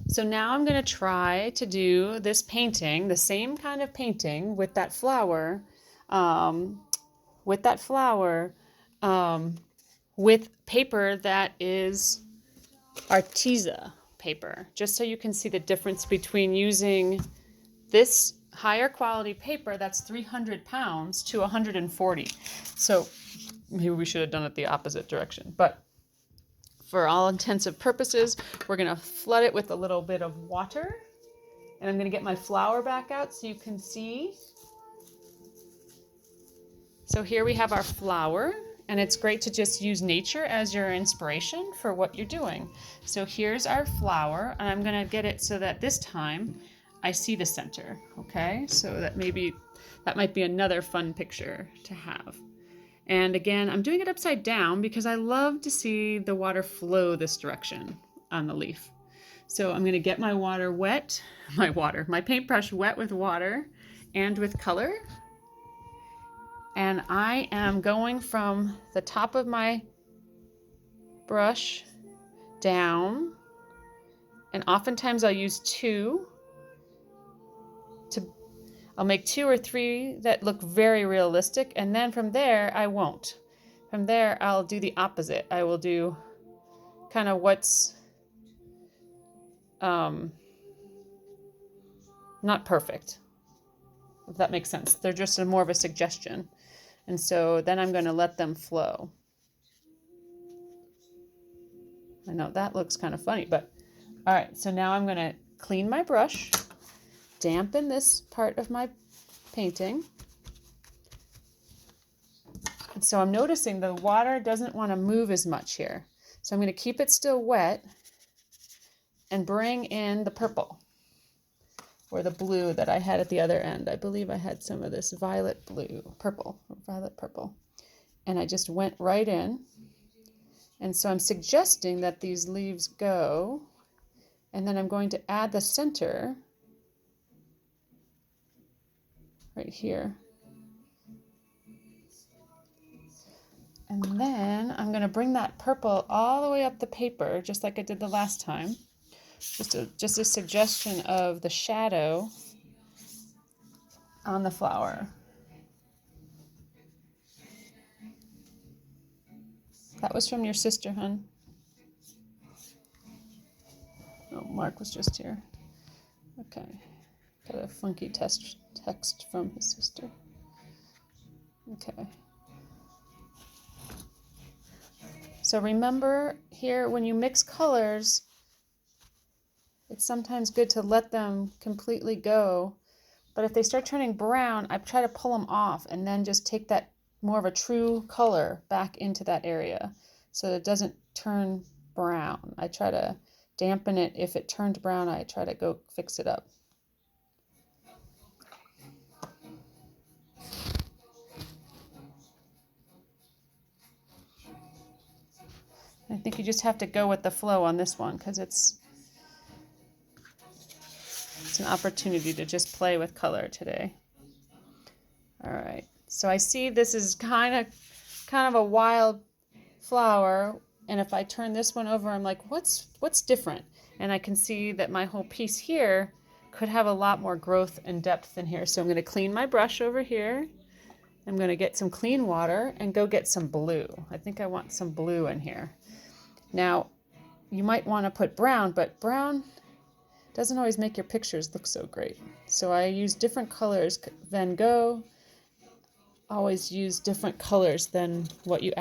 So now I'm going to try to do this painting, the same kind of painting with that flower, um, with that flower, um, with paper that is Arteza paper, just so you can see the difference between using this higher quality paper that's 300 pounds to 140. So maybe we should have done it the opposite direction, but for all intensive purposes, we're going to flood it with a little bit of water. And I'm going to get my flower back out so you can see. So here we have our flower, and it's great to just use nature as your inspiration for what you're doing. So here's our flower, and I'm going to get it so that this time I see the center, okay? So that might be another fun picture to have. And again, I'm doing it upside down because I love to see the water flow this direction on the leaf. So I'm going to get my water wet, my paintbrush wet with water and with color. And I am going from the top of my brush down. And oftentimes I'll use I'll make 2 or 3 that look very realistic. And then from there, I won't. From there, I'll do the opposite. I will do kind of what's not perfect, if that makes sense. They're just more of a suggestion. And so then I'm going to let them flow. I know that looks kind of funny, but all right. So now I'm going to clean my brush, dampen this part of my painting. And so I'm noticing the water doesn't want to move as much here. So I'm going to keep it still violet and bring in the purple or the blue that I had at the other end. I believe I had some of this violet purple. And I just went right in. And so I'm suggesting that these leaves go, and then I'm going to add the center right here. And then I'm going to bring that purple all the way up the paper, just like I did the last time. Just a suggestion of the shadow on the flower. That was from your sister, hon. Oh, Mark was just here. Okay. Got a funky text from his sister. Okay. So remember here, when you mix colors, it's sometimes good to let them completely go. But if they start turning brown, I try to pull them off and then just take that more of a true color back into that area so it doesn't turn brown. I try to dampen it. If it turned brown, I try to go fix it up. I think you just have to go with the flow on this one because it's an opportunity to just play with color today. All right, so I see this is kind of a wild flower, and if I turn this one over, I'm like, what's different? And I can see that my whole piece here could have a lot more growth and depth in here. So I'm going to clean my brush over here. I'm going to get some clean water and go get some blue. I think I want some blue in here. Now, you might want to put brown, but brown doesn't always make your pictures look so great. So I use different colors. Van Gogh always use different colors than what you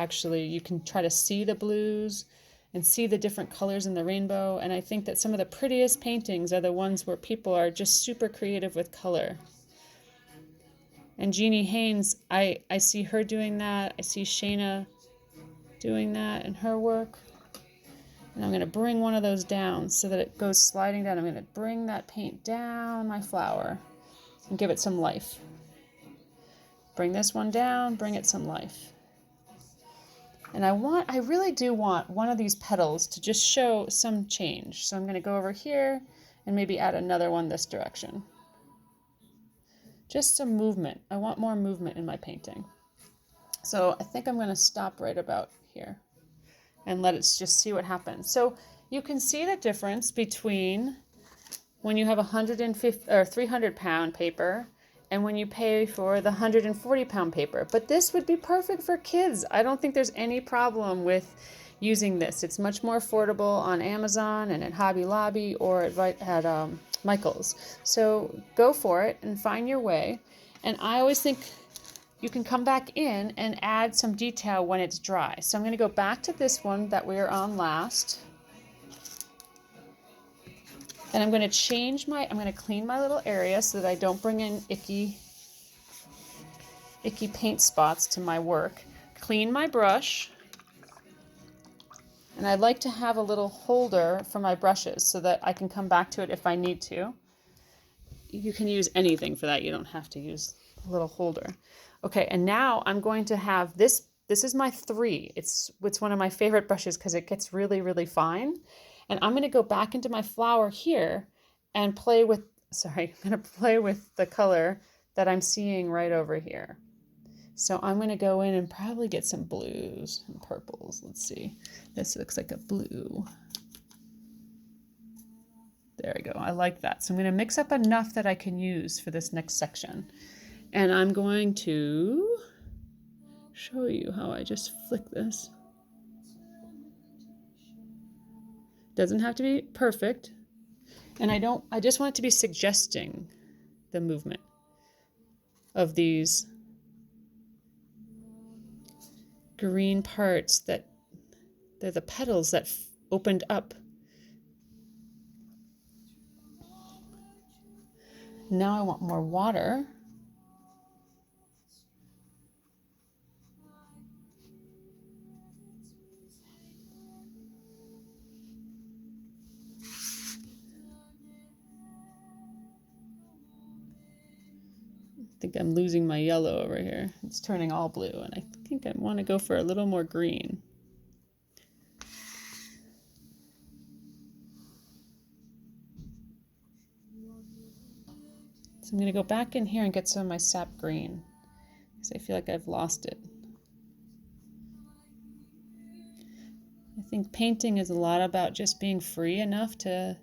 can try to see the blues and see the different colors in the rainbow. And I think that some of the prettiest paintings are the ones where people are just super creative with color. And Jeannie Haynes, I see her doing that. I see Shayna doing that in her work. And I'm going to bring one of those down so that it goes sliding down. I'm going to bring that paint down my flower and give it some life. Bring this one down, bring it some life. And I really do want one of these petals to just show some change. So I'm going to go over here and maybe add another one this direction. Just some movement. I want more movement in my painting. So I think I'm going to stop right about here and let it just see what happens. So you can see the difference between when you have 150 or 300-pound paper and when you pay for the 140-pound paper. But this would be perfect for kids. I don't think there's any problem with using this. It's much more affordable on Amazon and at Hobby Lobby or at Michael's. So go for it and find your way. And I always think you can come back in and add some detail when it's dry. So I'm going to go back to this one that we were on last. And I'm going to clean my little area so that I don't bring in icky paint spots to my work. Clean my brush. And I'd like to have a little holder for my brushes so that I can come back to it if I need to. You can use anything for that. You don't have to use a little holder. Okay, and now I'm going to have this. This is my 3. It's one of my favorite brushes because it gets really, really fine. And I'm going to go back into my flower here and play with, I'm going to play with the color that I'm seeing right over here. So I'm going to go in and probably get some blues and purples. Let's see. This looks like a blue. There we go. I like that. So I'm going to mix up enough that I can use for this next section. And I'm going to show you how I just flick this. Doesn't have to be perfect. And I just want it to be suggesting the movement of these green parts that they're the petals that opened up. Now I want more water. I think I'm losing my yellow over here. It's turning all blue, and I think I want to go for a little more green. So I'm going to go back in here and get some of my sap green because I feel like I've lost it. I think painting is a lot about just being free enough to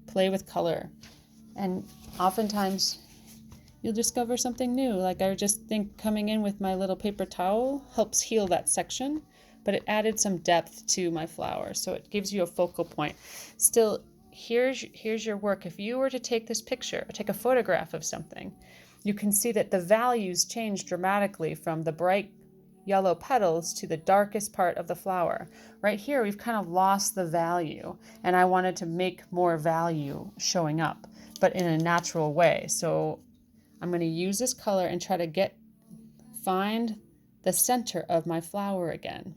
play with color. And oftentimes you'll discover something new. Like I just think coming in with my little paper towel helps heal that section, but it added some depth to my flower. So it gives you a focal point. Still, here's your work. If you were to take this picture, or take a photograph of something, you can see that the values change dramatically from the bright yellow petals to the darkest part of the flower. Right here, we've kind of lost the value, and I wanted to make more value showing up, but in a natural way. So I'm going to use this color and try to find the center of my flower again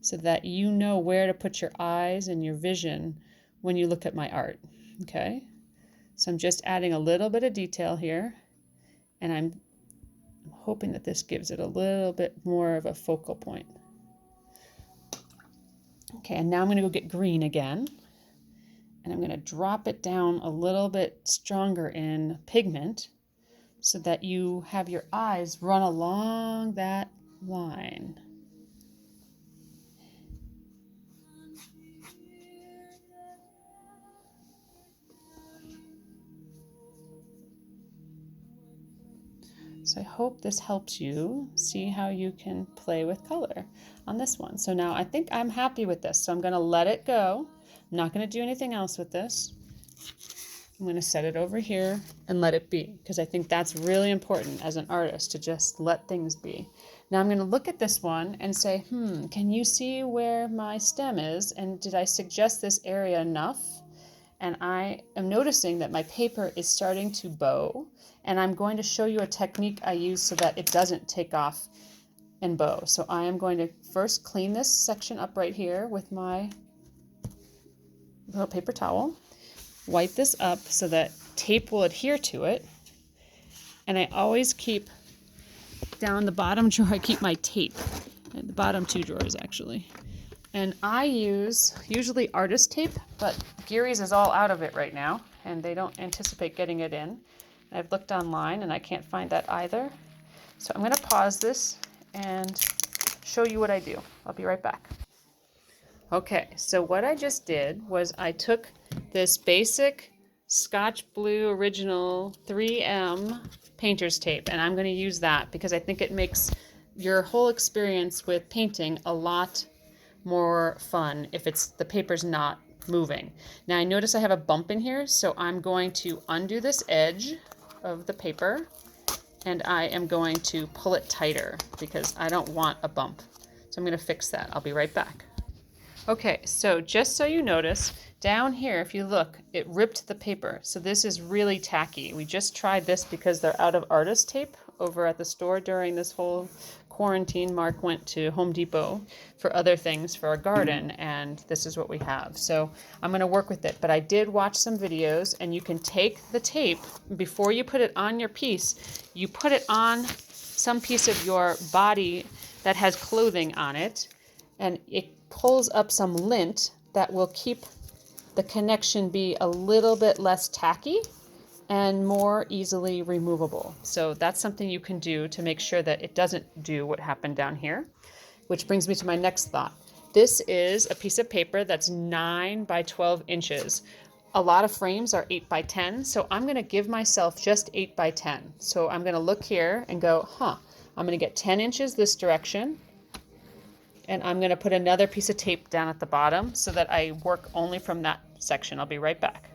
so that you know where to put your eyes and your vision when you look at my art. Okay? So I'm just adding a little bit of detail here, and I'm hoping that this gives it a little bit more of a focal point. Okay, and now I'm going to go get green again, and I'm going to drop it down a little bit stronger in pigment so that you have your eyes run along that line. So I hope this helps you see how you can play with color on this one. So now I think I'm happy with this. So I'm going to let it go. I'm not going to do anything else with this. I'm going to set it over here and let it be, because I think that's really important as an artist, to just let things be. Now I'm going to look at this one and say, can you see where my stem is? And did I suggest this area enough? And I am noticing that my paper is starting to bow, and I'm going to show you a technique I use so that it doesn't take off and bow. So I am going to first clean this section up right here with my little paper towel. Wipe this up so that tape will adhere to it. And I always keep down the bottom drawer, I keep my tape. The bottom 2 drawers, actually. And I use usually artist tape, but Geary's is all out of it right now, and they don't anticipate getting it in. I've looked online, and I can't find that either. So I'm going to pause this and show you what I do. I'll be right back. Okay, so what I just did was I took this basic Scotch Blue Original 3M painter's tape, and I'm going to use that because I think it makes your whole experience with painting a lot more fun if the paper's not moving. Now I notice I have a bump in here, so I'm going to undo this edge of the paper and I am going to pull it tighter because I don't want a bump. So I'm going to fix that. I'll be right back. Okay, so just so you notice, down here, if you look, it ripped the paper. So this is really tacky. We just tried this because they're out of artist tape over at the store during this whole quarantine. Mark went to Home Depot for other things for our garden, and this is what we have. So I'm going to work with it, but I did watch some videos, and you can take the tape, before you put it on your piece, you put it on some piece of your body that has clothing on it, and it pulls up some lint that will keep the connection be a little bit less tacky and more easily removable. So that's something you can do to make sure that it doesn't do what happened down here, which brings me to my next thought. This is a piece of paper that's 9 by 12 inches. A lot of frames are 8 by 10, so I'm going to give myself just 8 by 10. So I'm going to look here and go, I'm going to get 10 inches this direction, and I'm going to put another piece of tape down at the bottom so that I work only from that section. I'll be right back.